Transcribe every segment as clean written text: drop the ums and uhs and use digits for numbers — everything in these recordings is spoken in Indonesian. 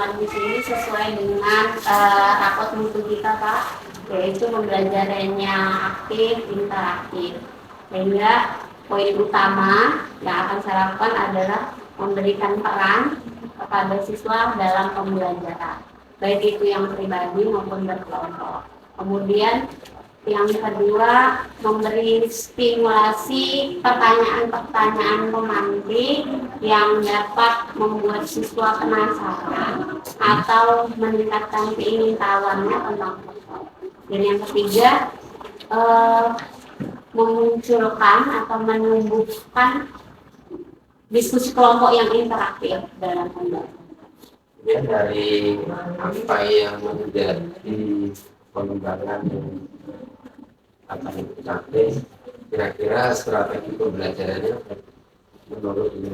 kembangkan di sini sesuai dengan rapot mutu kita, Pak, yaitu pembelajarannya aktif, interaktif. Sehingga poin utama yang akan saya lakukan adalah memberikan peran kepada siswa dalam pembelajaran, baik itu yang pribadi maupun berkelompok. Kemudian yang kedua, memberi stimulasi pertanyaan-pertanyaan pemantik yang dapat membuat siswa penasaran atau meningkatkan keingintahuannya tentang foto. Dan yang ketiga, memunculkan atau menumbuhkan diskusi kelompok yang interaktif dalam pembelajaran. Ya, dari apa yang menjadi pengembangan akan dicapai, kira-kira strategi pembelajarannya menurut ini.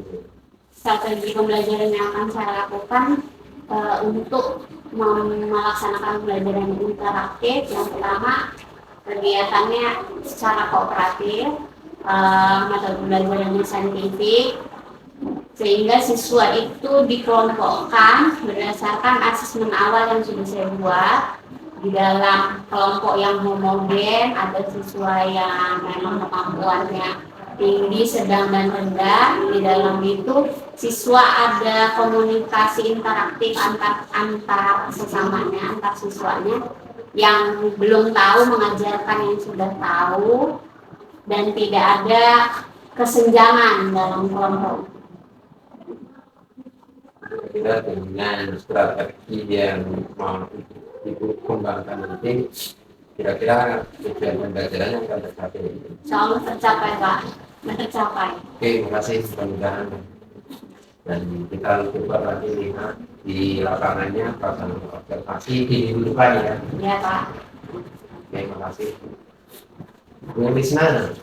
Strategi pembelajaran yang akan saya lakukan untuk melaksanakan pembelajaran interaktif, yang pertama kegiatannya secara kooperatif, metode pembelajarannya saintifik, sehingga siswa itu dikelompokkan berdasarkan asesmen awal yang sudah saya buat. Di dalam kelompok yang homogen ada siswa yang memang kemampuannya tinggi, sedang, dan rendah. Di dalam itu siswa ada komunikasi interaktif antar sesamanya, antar siswanya. Yang belum tahu mengajarkan yang sudah tahu, dan tidak ada kesenjangan dalam kelompok. Kita dengan strategi yang mau Ibu kembangkan nanti, kira-kira tujuan pembelajarannya akan tercapai. Insya Allah tercapai, Pak. Tercapai. Oke, terima kasih mudah-mudahan. Dan kita coba nanti lihat di lapangannya, pasang observasi dibutuhkan ya. Ya, Pak. Oke, terima kasih. Bu Lisna.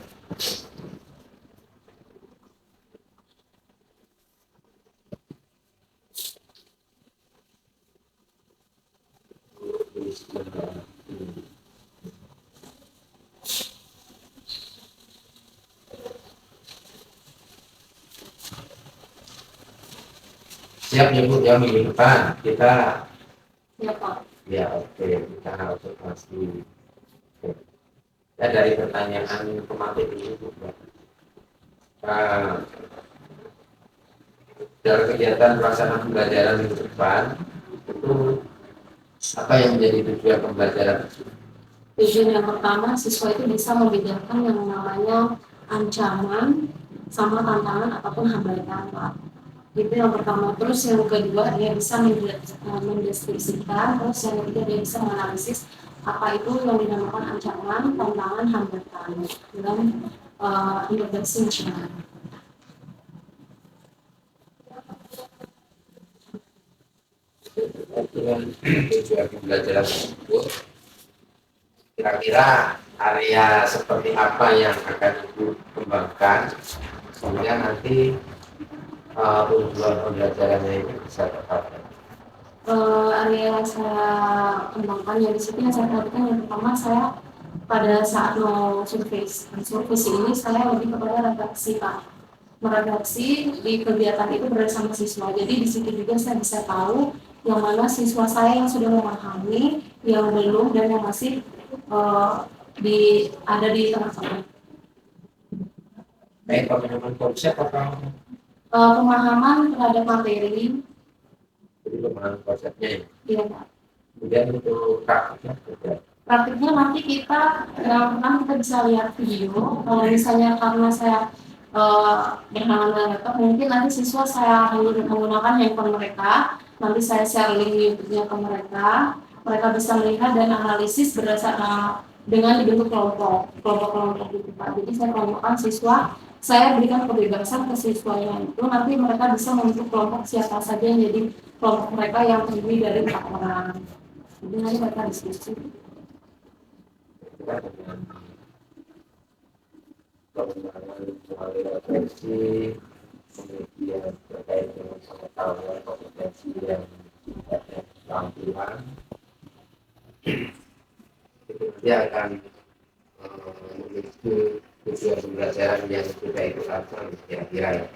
Siap ya Bu, ya minggu depan kita Ya, Pak. ya oke, kita observasi. Ya dari pertanyaan pemateri ini Bu, dalam kegiatan pelaksanaan pembelajaran minggu depan itu apa yang menjadi tujuan pembelajaran? Tujuan yang pertama, siswa itu bisa membedakan yang namanya ancaman sama tantangan ataupun hambatan, Pak. Itu yang pertama. Terus yang kedua, dia bisa mendeskripsikan. Terus yang ketiga, dia bisa menganalisis apa itu yang dinamakan ancaman, tantangan, hambatan dalam intervensi masyarakat. Tujuan pembelajaran tersebut, kira-kira area seperti apa yang akan Ibu kembangkan sehingga nanti tujuan pembelajarannya itu bisa tercapai. Area yang saya kembangkan ya di situ yang saya perhatikan yang pertama, saya pada saat mau survei ini saya lebih kepada redaksi, Pak. Meredaksi di kegiatan itu bersama siswa. Jadi di situ juga saya bisa tahu yang mana siswa saya yang sudah memahami, yang belum, dan yang masih ada di tengah-tengah. Baik, pemahaman konsep atau Pemahaman terhadap materi. jadi pemahaman konsepnya ya? Iya, Pak. Kemudian untuk praktiknya juga. Praktiknya nanti kita bisa lihat video. Kalau misalnya karena saya berhalangan dengan laptop, mungkin nanti siswa saya menggunakan handphone mereka. Nanti saya share link YouTube-nya ke mereka. Mereka bisa melihat dan analisis berdasarkan dengan dibentuk kelompok-kelompok itu, Pak. Jadi saya kelompokkan siswa, saya berikan kebebasan ke siswanya itu. Nanti mereka bisa membentuk kelompok siapa saja yang jadi kelompok mereka yang terdiri dari 4 orang. Jadi nanti mereka diskusi. Dengan pengembangan melalui referensi, kemudian terkait dengan pengetahuan kompetensi yang ada keterampilan, itu nanti akan menuju tujuan pembelajaran yang kita ikut akan kira-kira ya.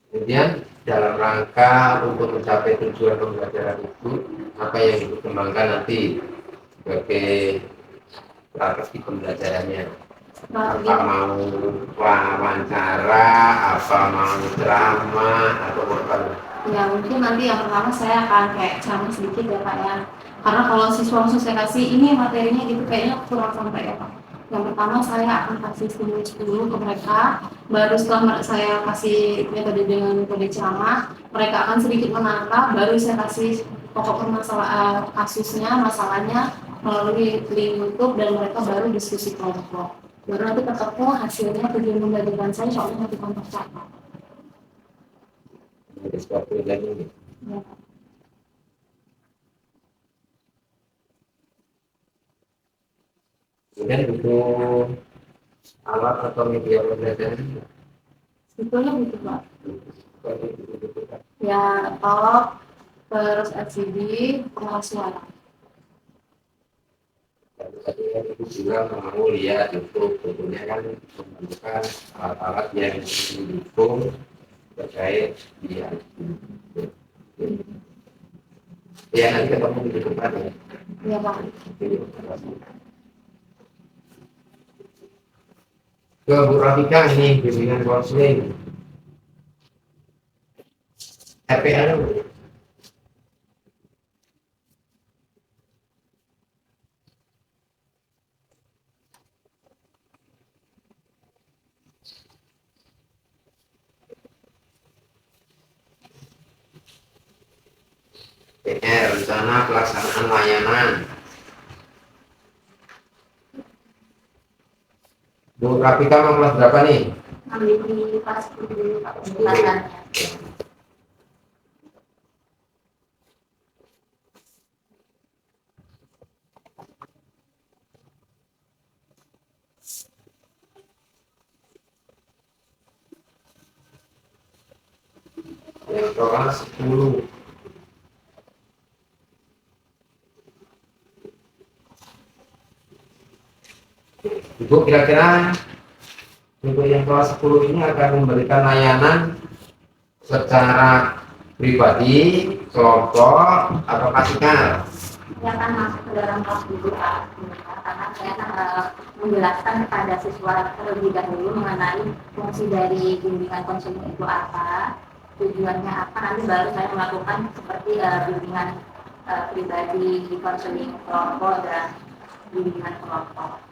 Kemudian dalam rangka untuk mencapai tujuan pembelajaran itu, apa yang dikembangkan nanti sebagai strategi pembelajarannya? Apa mau wawancara, apa mau ceramah, atau apa? Ya mungkin nanti yang pertama saya akan kayak ceramah sedikit ya Pak ya. Karena kalau siswa langsung saya kasih ini materinya gitu kayaknya kurang sampai ya Pak. Yang pertama saya akan kasih stimulus dulu ke mereka. Baru setelah saya kasih metode dengan metode ceramah, mereka akan sedikit menangkap. Baru saya kasih pokok permasalahan kasusnya, masalahnya melalui link YouTube dan mereka baru diskusi kelompok. Baru nanti ketemu hasilnya tujuan pembelajaran saya soalnya nanti kontak Pak. Ada sesuatu lagi nih. Ya. Kemudian butuh alat atau media pembelajaran. Sebetulnya gitu Pak. Ya laptop, terus LCD, pengeras suara. Tadi kan itu juga mau lihat YouTube, tentunya kan menemukan alat-alat yang mendukung terkait dia. Ya nanti ketemu di depan ya. Iya Pak. Ke Bu Rafika ini bimbingan konseling. RPL. PR, rencana pelaksanaan layanan. Bu Rafika mau kelas berapa nih? Ambil di kelas 10 dulu Pak penjelasannya. Yang kelas 10. Ibu kira-kira untuk yang kelas 10 ini akan memberikan layanan secara pribadi, kelompok, atau pasikal? Saya akan masuk ke dalam kelas dulu Pak, karena saya akan menjelaskan kepada siswa terlebih dahulu mengenai fungsi dari bimbingan konseling itu apa, tujuannya apa, nanti baru saya melakukan seperti bimbingan pribadi, konseling kelompok, dan bimbingan kelompok.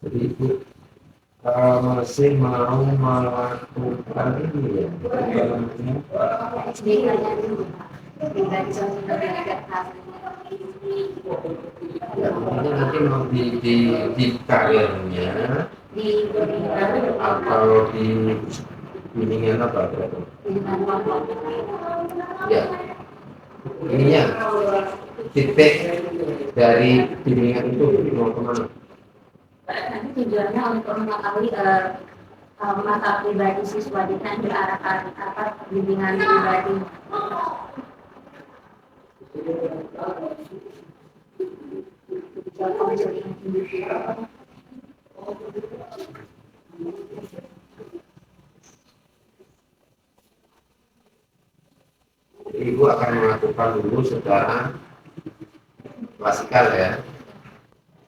Jadi Ibu masih mau melakukan ini ya? SDK-nya dulu Pak, pribadi konseling dan hasilnya. Ya, pokoknya nanti mau di karirnya Di bimbingan atau di bimbingan apa? bimbingan kelompok. Ya, ininya titik dari bimbingan itu mau kemana? Nanti tujuannya untuk mengetahui mata pribadi siswa dengan diarahkan apa bimbingan pribadi. Jadi Ibu akan melakukan dulu secara klasikal ya,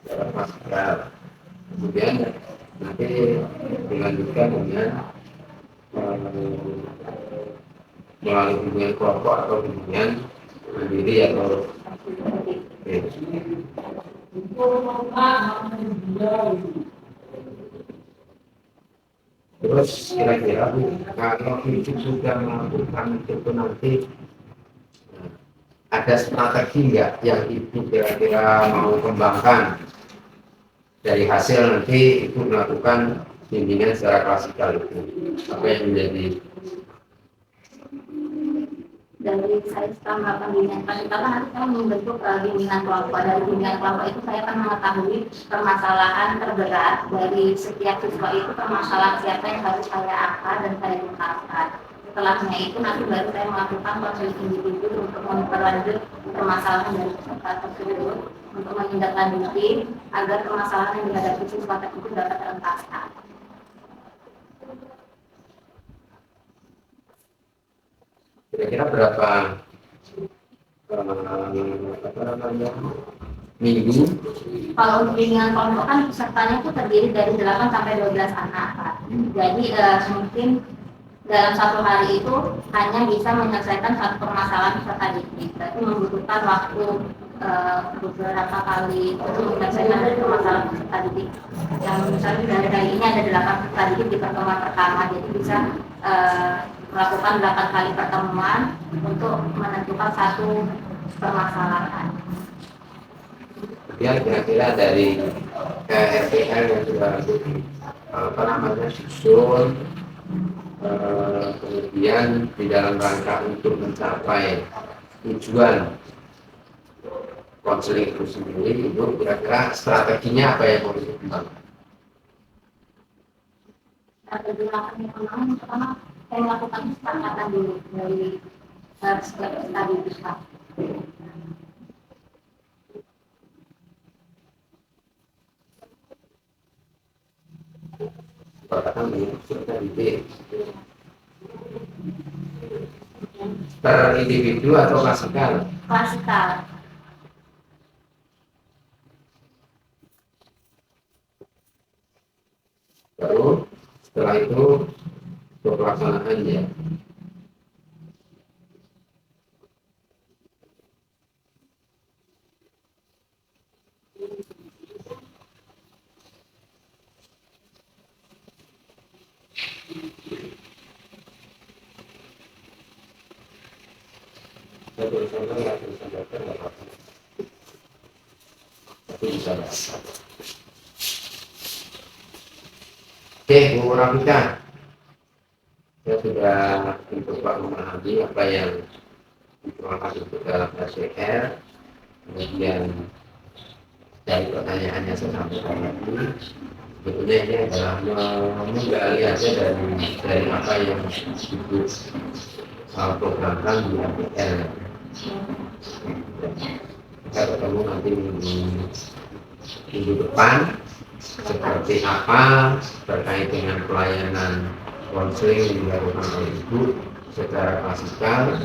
secara klasikal. Kemudian nanti dilanjutkan dengan melalui bimbingan kelompok atau bimbingan mandiri atau terus kira-kira Bu, kalau Ibu sudah melakukan itu nanti ada strategi nggak yang Ibu kira-kira mau kembangkan dari hasil nanti Ibu melakukan bimbingan secara klasikal itu, apa yang menjadi Dari saya setelah melakukan bimbingan klasikal nanti saya membentuk bimbingan kelompok. Dari bimbingan kelompok itu saya akan mengetahui permasalahan terberat dari setiap siswa itu, permasalahan siapa yang harus saya angkat dan saya ungkapkan. Setelahnya itu nanti baru saya melakukan konseling individu untuk memperlanjut permasalahan dari peserta tersebut, untuk menindaklanjuti agar permasalahan yang dihadapi siswa tersebut dapat terentaskan. Kira-kira berapa apa namanya minggu? Kalau untuk bimbingan kelompok kan pesertanya itu terdiri dari 8 sampai 12 anak, Pak. Jadi mungkin dalam satu hari itu hanya bisa menyelesaikan satu permasalahan peserta didik. Berarti membutuhkan waktu beberapa kali untuk menyelesaikan dari permasalahan peserta didik. Yang misalnya dari hari ini ada 8 peserta didik di pertemuan pertama, jadi bisa melakukan 8 kali pertemuan untuk menentukan satu permasalahan. Kemudian kira-kira dari RPL yang sudah apa namanya susun, kemudian di dalam rangka untuk mencapai tujuan konseling itu sendiri, itu kira-kira strateginya apa yang mau dikembangkan? Strategi yang pertama saya melakukan kesepakatan dulu dari setiap tadi itu, Pak. Kesepakatan dengan peserta didik per individu atau klasikal? Klasikal. Baru setelah itu untuk pelaksanaannya. Oke, Bu Rafika, saya sudah mencoba memahami apa yang dituangkan itu dalam RCR. Kemudian dari pertanyaannya saya sampaikan tadi, sebetulnya ini adalah menggali aja dari apa yang disebut programkan di RCR. Kita ketemu nanti minggu depan seperti apa terkait dengan pelayanan konseling yang dilakukan oleh ibu secara klasikal,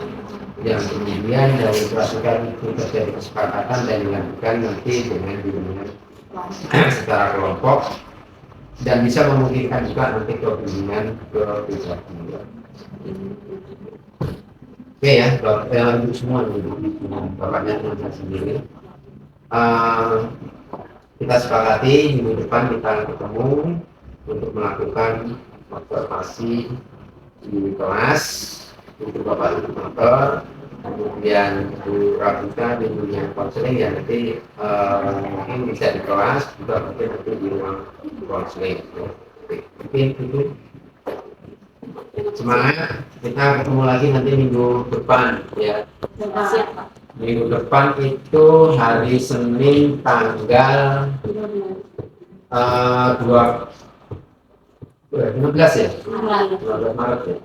yang kemudian dari klasikal itu terjadi kesepakatan dan dilanjutkan nanti dengan bimbingan secara kelompok dan bisa memungkinkan juga nanti ke bimbingan ke pribadi. Oke ya, untuk semua bapaknya dengan saya sendiri. Kita sepakati minggu depan kita ketemu untuk melakukan observasi di kelas untuk Bapak Ibu Motor, kemudian Bu Rafika di dunia konseling ya nanti mungkin bisa di kelas juga mungkin nanti di ruang konseling. Mungkin itu semangat, kita ketemu lagi nanti minggu depan ya. Minggu depan itu hari Senin tanggal 15 ya? 12 Maret ya.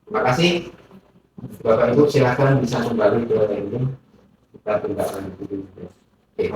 Terima kasih. Bapak Ibu silakan bisa kembali ke ini. Kita tindak lanjuti. Oke.